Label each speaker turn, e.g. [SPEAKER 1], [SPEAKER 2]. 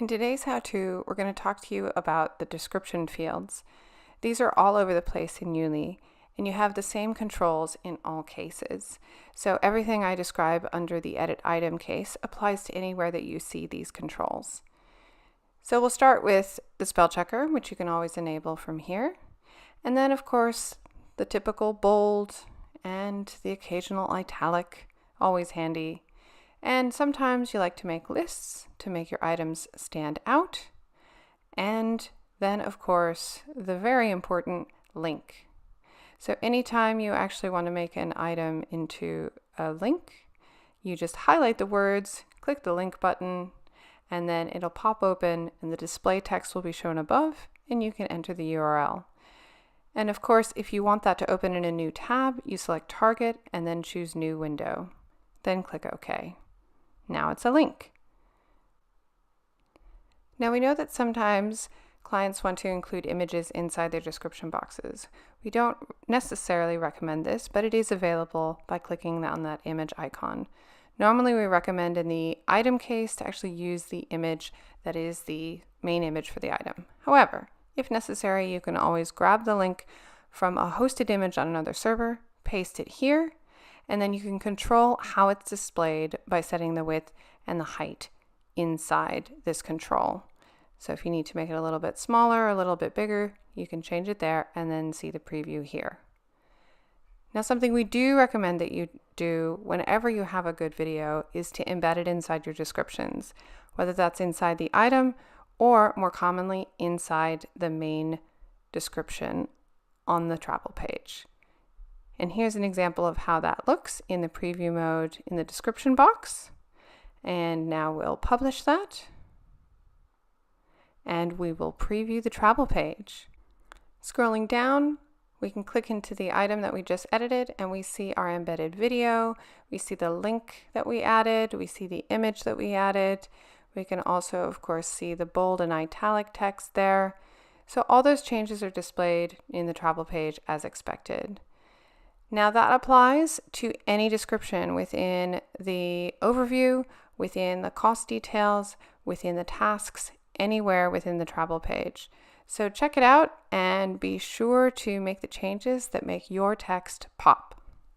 [SPEAKER 1] In today's how-to, we're going to talk to you about the description fields. These are all over the place in YouLi, and you have the same controls in all cases. So everything I describe under the edit item case applies to anywhere that you see these controls. So we'll start with the spell checker, which you can always enable from here. And then, of course, the typical bold and the occasional italic, always handy. And sometimes you like to make lists to make your items stand out. And then, of course, the very important link. So anytime you actually want to make an item into a link, you just highlight the words, click the link button, and then it'll pop open and the display text will be shown above and you can enter the URL. And of course, if you want that to open in a new tab, you select Target and then choose New Window. Then click OK. Now it's a link. Now we know that sometimes clients want to include images inside their description boxes. We don't necessarily recommend this, but it is available by clicking on that image icon. Normally we recommend in the item case to actually use the image that is the main image for the item. However, if necessary, you can always grab the link from a hosted image on another server, paste it here, and then you can control how it's displayed by setting the width and the height inside this control. So if you need to make it a little bit smaller, a little bit bigger, you can change it there and then see the preview here. Now, something we do recommend that you do whenever you have a good video is to embed it inside your descriptions, whether that's inside the item or more commonly inside the main description on the travel page. And here's an example of how that looks in the preview mode in the description box. And now we'll publish that. And we will preview the travel page. Scrolling down, we can click into the item that we just edited and we see our embedded video. We see the link that we added. We see the image that we added. We can also, of course, see the bold and italic text there. So all those changes are displayed in the travel page as expected. Now that applies to any description within the overview, within the cost details, within the tasks, anywhere within the travel page. So check it out and be sure to make the changes that make your text pop.